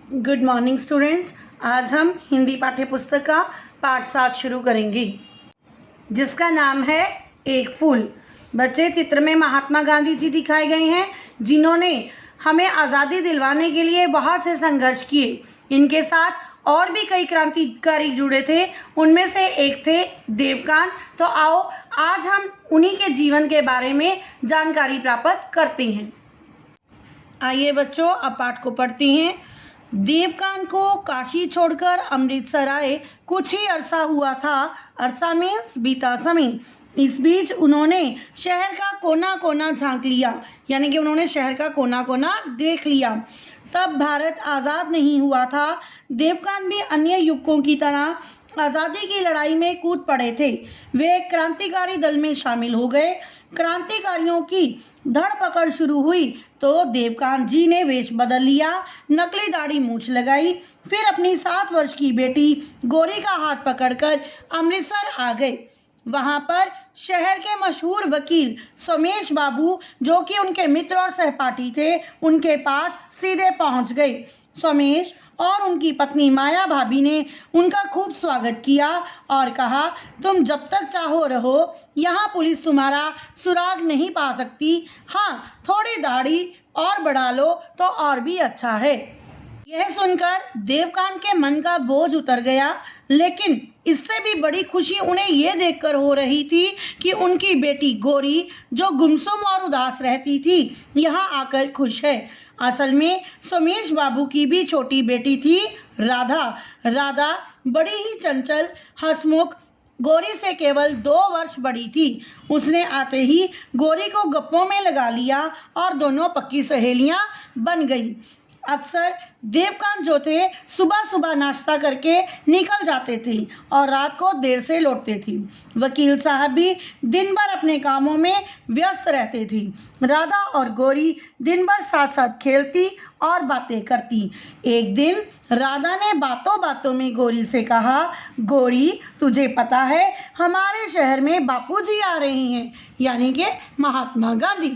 Good morning students. आज हम हिंदी पाठ्य पुस्तक का पाठ 7 शुरू करेंगे, जिसका नाम है एक फूल। बच्चे, चित्र में महात्मा गांधी जी दिखाए गए हैं, जिन्होंने हमें आज़ादी दिलवाने के लिए बहुत से संघर्ष किए। इनके साथ और भी कई क्रांतिकारी जुड़े थे, उनमें से एक थे देवकांत। तो आओ आज हम उन्हीं के जीवन के बारे में जानकारी प्राप्त करते हैं। आइए बच्चों, अब पाठ को पढ़ते हैं। देवकांत को काशी छोड़कर अमृतसर आए कुछ ही अरसा हुआ था। अरसा मीन्स बीता समय। इस बीच उन्होंने शहर का कोना कोना झांक लिया, यानी कि उन्होंने शहर का कोना कोना देख लिया। तब भारत आज़ाद नहीं हुआ था। देवकांत भी अन्य युवकों की तरह आज़ादी की लड़ाई में कूद पड़े थे। वे क्रांतिकारी दल में शामिल हो गए। क्रांतिकारियों की धरपकड़ शुरू हुई तो देवकांत जी ने वेश बदल लिया, नकली दाढ़ी मूछ लगाई, फिर अपनी 7 वर्ष की बेटी गौरी का हाथ पकड़कर अमृतसर आ गए। वहां पर शहर के मशहूर वकील सोमेश बाबू, जो कि उनके मित्र और सहपाठी थे, उनके पास सीधे पहुंच गए। सोमेश और उनकी पत्नी माया भाभी ने उनका खूब स्वागत किया और कहा, तुम जब तक चाहो रहो, यहाँ पुलिस तुम्हारा सुराग नहीं पा सकती। हाँ, थोड़ी दाढ़ी और बढ़ा लो तो और भी अच्छा है। यह सुनकर देवकांत के मन का बोझ उतर गया, लेकिन इससे भी बड़ी खुशी उन्हें ये देखकर हो रही थी कि उनकी बेटी गौरी, जो गुमसुम और उदास रहती थी, यहाँ आकर खुश है। असल में सोमेश बाबू की भी छोटी बेटी थी, राधा। राधा बड़ी ही चंचल, हंसमुख, गौरी से केवल 2 वर्ष बड़ी थी। उसने आते ही गौरी को गप्पों में लगा लिया और दोनों पक्की सहेलियां बन गई। अक्सर देवकांत जो थे, सुबह सुबह नाश्ता करके निकल जाते थे और रात को देर से लौटते थे। वकील साहब भी दिन भर अपने कामों में व्यस्त रहते थे। राधा और गौरी दिन भर साथ साथ खेलती और बातें करती। एक दिन राधा ने बातों बातों में गौरी से कहा, गौरी, तुझे पता है हमारे शहर में बापूजी आ रहे हैं, यानी कि महात्मा गांधी।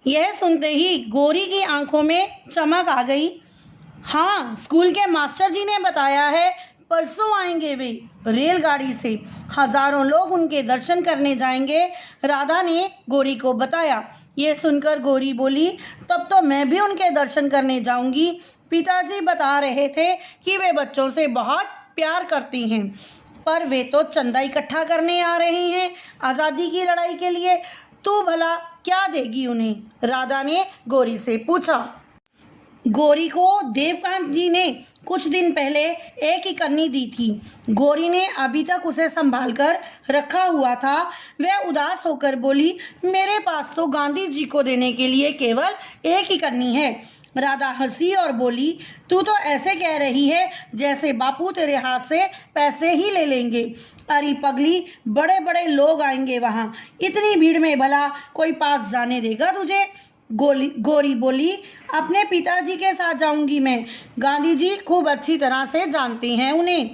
यह सुनते ही गौरी की आंखों में चमक आ गई। हाँ, स्कूल के मास्टर जी ने बताया है, परसों आएंगे वे रेलगाड़ी से। हजारों लोग उनके दर्शन करने जाएंगे, राधा ने गौरी को बताया। यह सुनकर गौरी बोली, तब तो मैं भी उनके दर्शन करने जाऊंगी। पिताजी बता रहे थे कि वे बच्चों से बहुत प्यार करती हैं, पर वे तो चंदा इकट्ठा करने आ रहे हैं आज़ादी की लड़ाई के लिए। तू भला क्या देगी उन्हें? राधा ने गौरी से पूछा। गौरी को देवकांत जी ने कुछ दिन पहले एक ही कन्नी दी थी। गौरी ने अभी तक उसे संभाल कर रखा हुआ था। वह उदास होकर बोली, मेरे पास तो गांधी जी को देने के लिए केवल एक ही कन्नी है। राधा हंसी और बोली, तू तो ऐसे कह रही है जैसे बापू तेरे हाथ से पैसे ही ले लेंगे। अरे पगली, बड़े बड़े लोग आएंगे वहाँ, इतनी भीड़ में भला कोई पास जाने देगा तुझे? गौरी बोली, अपने पिताजी के साथ जाऊंगी मैं, गांधी जी खूब अच्छी तरह से जानते हैं उन्हें।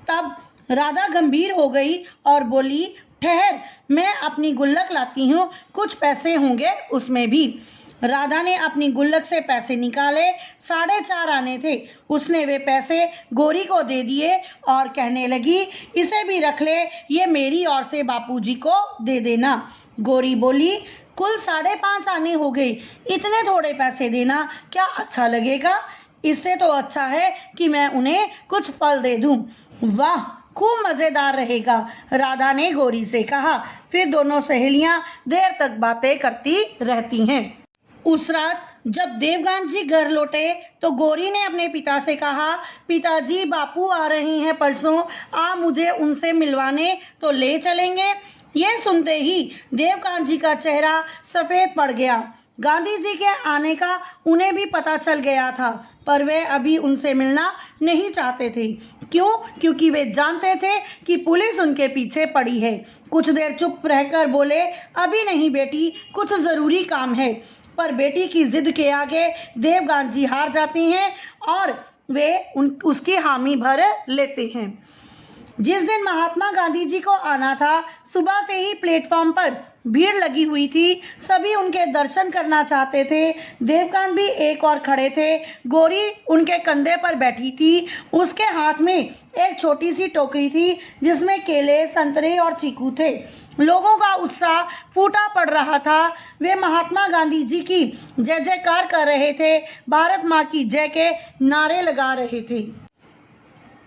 तब राधा गंभीर हो गई और बोली, ठहर, मैं अपनी गुल्लक लाती हूँ, कुछ पैसे होंगे उसमें भी। राधा ने अपनी गुल्लक से पैसे निकाले, 4.5 आने थे। उसने वे पैसे गौरी को दे दिए और कहने लगी, इसे भी रख ले, ये मेरी ओर से बापूजी को दे देना। गौरी बोली, कुल 5.5 आने हो गए, इतने थोड़े पैसे देना क्या अच्छा लगेगा? इससे तो अच्छा है कि मैं उन्हें कुछ फल दे दूं। वाह, खूब मज़ेदार रहेगा, राधा ने गौरी से कहा। फिर दोनों सहेलियां देर तक बातें करती रहती हैं। उस रात जब देवकांत जी घर लौटे तो गौरी ने अपने पिता से कहा, पिताजी, बापू आ रहे हैं परसों, मुझे उनसे मिलवाने तो ले चलेंगे? यह सुनते ही देवकांत जी का चेहरा सफ़ेद पड़ गया। गांधी जी के आने का उन्हें भी पता चल गया था, पर वे अभी उनसे मिलना नहीं चाहते थे। क्यों? क्योंकि वे जानते थे कि पुलिस उनके पीछे पड़ी है। कुछ देर चुप रहकर बोले, अभी नहीं बेटी, कुछ ज़रूरी काम है। पर बेटी की जिद के आगे देवकांत जी हार जाती हैं और वे उसकी हामी भर लेते हैं। जिस दिन महात्मा गांधी जी को आना था, सुबह से ही प्लेटफॉर्म पर भीड़ लगी हुई थी। सभी उनके दर्शन करना चाहते थे। देवकांत भी एक और खड़े थे। गौरी उनके कंधे पर बैठी थी। उसके हाथ में एक छोटी सी टोकरी थी जिसमें केले, संतरे और चीकू थे। लोगों का उत्साह फूटा पड़ रहा था। वे महात्मा गांधी जी की जय जयकार कर रहे थे, भारत माँ की जय के नारे लगा रहे थे।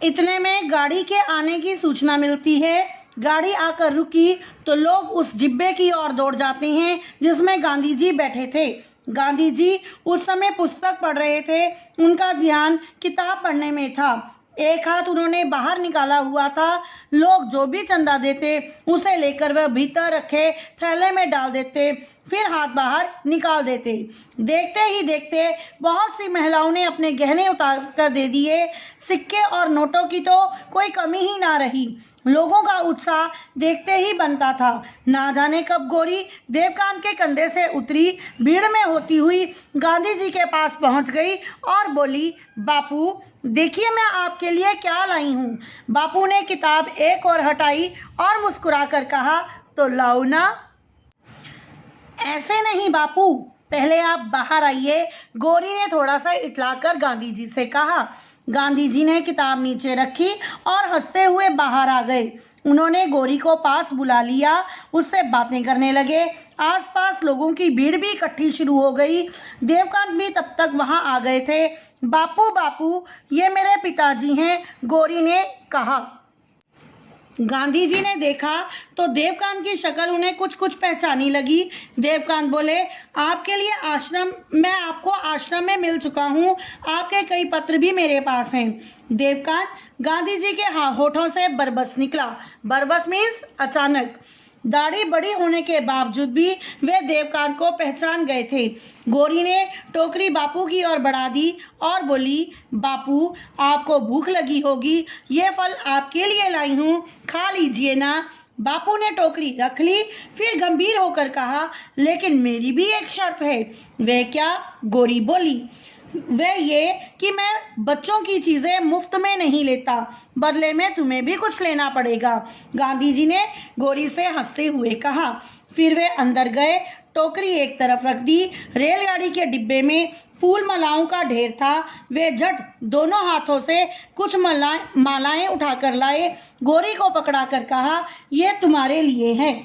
इतने में गाड़ी के आने की सूचना मिलती है। गाड़ी आकर रुकी तो लोग उस डिब्बे की ओर दौड़ जाते हैं जिसमें गांधी जी बैठे थे। गांधी जी उस समय पुस्तक पढ़ रहे थे। उनका ध्यान किताब पढ़ने में था। एक हाथ उन्होंने बाहर निकाला हुआ था। लोग जो भी चंदा देते उसे लेकर वह भीतर रखे थैले में डाल देते, फिर हाथ बाहर निकाल देते। देखते ही देखते बहुत सी महिलाओं ने अपने गहने उतार कर दे दिए। सिक्के और नोटों की तो कोई कमी ही ना रही। लोगों का उत्साह देखते ही बनता था। ना जाने कब गौरी देवकांत के कंधे से उतरी, भीड़ में होती हुई गांधी जी के पास पहुंच गई और बोली, बापू देखिए मैं आपके लिए क्या लाई हूँ। बापू ने किताब एक और हटाई और मुस्कुराकर कहा, तो लाओ ना। ऐसे नहीं बापू, पहले आप बाहर आइए, गौरी ने थोड़ा सा इतलाकर गांधी जी से कहा। गांधी जी ने किताब नीचे रखी और हंसते हुए बाहर आ गए। उन्होंने गौरी को पास बुला लिया, उससे बातें करने लगे। आसपास लोगों की भीड़ भी इकट्ठी शुरू हो गई। देवकांत भी तब तक वहां आ गए थे। बापू बापू, ये मेरे पिताजी हैं, गौरी ने कहा। गांधी जी ने देखा तो देवकांत की शक्ल उन्हें कुछ कुछ पहचानी लगी। देवकांत बोले, आपके लिए आश्रम, मैं आपको आश्रम में मिल चुका हूँ, आपके कई पत्र भी मेरे पास हैं। देवकांत, गांधी जी के होठों से बरबस निकला। बरबस मीन्स अचानक। दाढ़ी बड़ी होने के बावजूद भी वे देवकांत को पहचान गए थे। गौरी ने टोकरी बापू की ओर बढ़ा दी और बोली, बापू आपको भूख लगी होगी, ये फल आपके लिए लाई हूँ, खा लीजिए ना। बापू ने टोकरी रख ली, फिर गंभीर होकर कहा, लेकिन मेरी भी एक शर्त है। वह क्या? गौरी बोली, वह ये कि मैं बच्चों की चीज़ें मुफ्त में नहीं लेता, बदले में तुम्हें भी कुछ लेना पड़ेगा। गांधी जी ने गौरी से हंसते हुए कहा। फिर वे अंदर गए, टोकरी एक तरफ रख दी। रेलगाड़ी के डिब्बे में फूल मालाओं का ढेर था। वे झट दोनों हाथों से कुछ मालाएं उठाकर लाए। गौरी को पकड़ा कर कहा, ये तुम्हारे लिए है।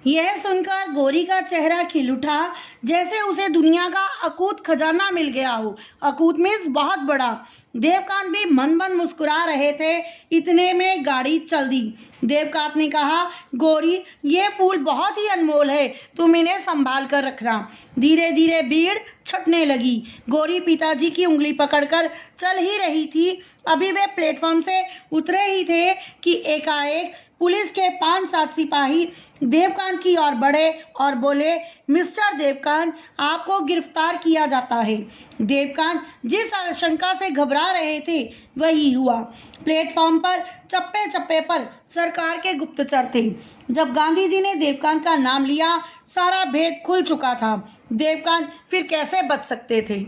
यह सुनकर गौरी का चेहरा खिल उठा, जैसे उसे दुनिया का अकूत खजाना मिल गया हो। अकूत मीन्स बहुत बड़ा। देवकांत भी मन मन मुस्कुरा रहे थे। इतने में गाड़ी चल दी। देवकांत ने कहा, गौरी ये फूल बहुत ही अनमोल है, तुम इन्हें संभाल कर रखना। धीरे धीरे भीड़ छटने लगी। गौरी पिताजी की उंगली पकड़कर चल ही रही थी। अभी वे प्लेटफॉर्म से उतरे ही थे कि एकाएक पुलिस के 5-7 सिपाही देवकांत की ओर बढ़े और बोले, मिस्टर देवकांत, आपको गिरफ्तार किया जाता है। देवकांत जिस आशंका से घबरा रहे थे वही हुआ। प्लेटफॉर्म पर चप्पे चप्पे पर सरकार के गुप्तचर थे। जब गांधी जी ने देवकांत का नाम लिया, सारा भेद खुल चुका था। देवकांत फिर कैसे बच सकते थे?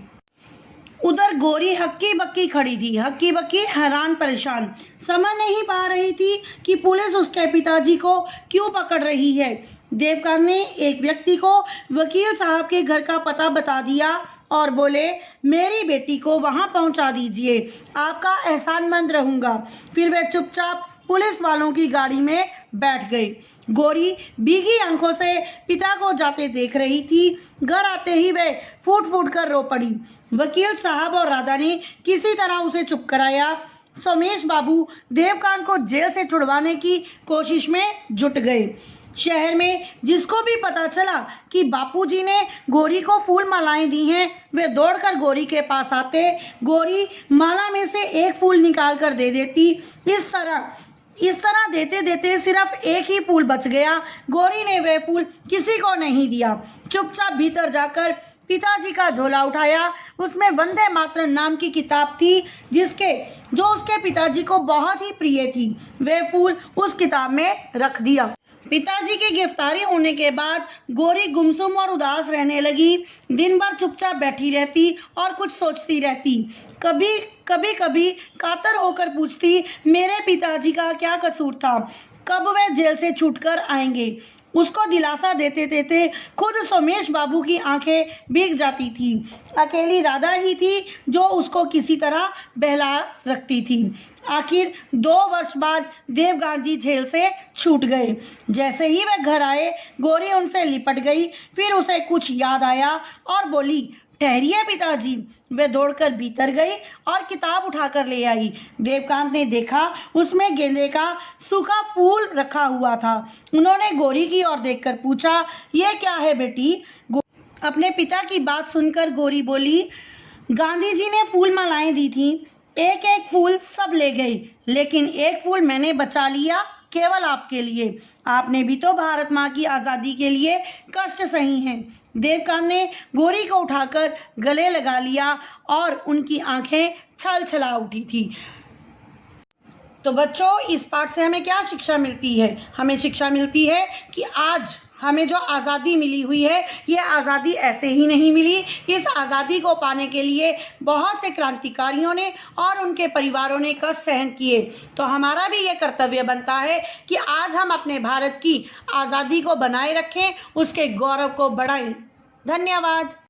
उधर गौरी हक्की बक्की खड़ी थी, हक्की बक्की हैरान परेशान, समझ नहीं पा रही थी कि पुलिस उसके पिताजी को क्यों पकड़ रही है। देवकांत ने एक व्यक्ति को वकील साहब के घर का पता बता दिया और बोले, मेरी बेटी को वहां पहुंचा दीजिए, आपका एहसानमंद रहूंगा। फिर वे चुपचाप पुलिस वालों की गाड़ी में बैठ गए। गौरी भीगी आंखों से पिता को जाते देख रही थी। घर आते ही वे फूट फूट कर रो पड़ी। वकील साहब और राधा ने किसी तरह उसे चुप कराया। सोमेश बाबू देवकांत को जेल से छुड़वाने की कोशिश में जुट गए। शहर में जिसको भी पता चला कि बापूजी ने गौरी को फूल मालाएं दी हैं, वे दौड़कर गौरी के पास आते। गौरी माला में से एक फूल निकाल कर दे देती। इस तरह देते देते सिर्फ एक ही फूल बच गया। गौरी ने वह फूल किसी को नहीं दिया। चुपचाप भीतर जाकर पिताजी का झोला उठाया। उसमें वंदे मातरम नाम की किताब थी जो उसके पिताजी को बहुत ही प्रिय थी। वह फूल उस किताब में रख दिया। पिताजी की गिरफ्तारी होने के बाद गौरी गुमसुम और उदास रहने लगी। दिन भर चुपचाप बैठी रहती और कुछ सोचती रहती। कभी कभी कातर होकर पूछती, मेरे पिताजी का क्या कसूर था? कब वे जेल से छूटकर आएंगे। उसको दिलासा देते देते खुद सोमेश बाबू की आंखें भीग जाती थी। अकेली राधा ही थी जो उसको किसी तरह बहला रखती थी। आखिर 2 वर्ष बाद देवकांत जेल से छूट गए। जैसे ही वे घर आए, गौरी उनसे लिपट गई। फिर उसे कुछ याद आया और बोली, ठहरिए पिताजी। वे दौड़कर भीतर गई और किताब उठाकर ले आई। देवकांत ने देखा उसमें गेंदे का सूखा फूल रखा हुआ था। उन्होंने गौरी की ओर देखकर पूछा, ये क्या है बेटी? अपने पिता की बात सुनकर गौरी बोली, गांधी जी ने फूल मालाएं दी थी, एक एक फूल सब ले गए, लेकिन एक फूल मैंने बचा लिया, केवल आपके लिए। आपने भी तो भारत माँ की आज़ादी के लिए कष्ट सही हैं। देवकांत ने गौरी को उठाकर गले लगा लिया और उनकी आंखें छल छला उठी थी। तो बच्चों, इस पाठ से हमें क्या शिक्षा मिलती है? हमें शिक्षा मिलती है कि आज हमें जो आज़ादी मिली हुई है, ये आज़ादी ऐसे ही नहीं मिली। इस आज़ादी को पाने के लिए बहुत से क्रांतिकारियों ने और उनके परिवारों ने कष्ट सहन किए। तो हमारा भी ये कर्तव्य बनता है कि आज हम अपने भारत की आज़ादी को बनाए रखें, उसके गौरव को बढ़ाएं। धन्यवाद।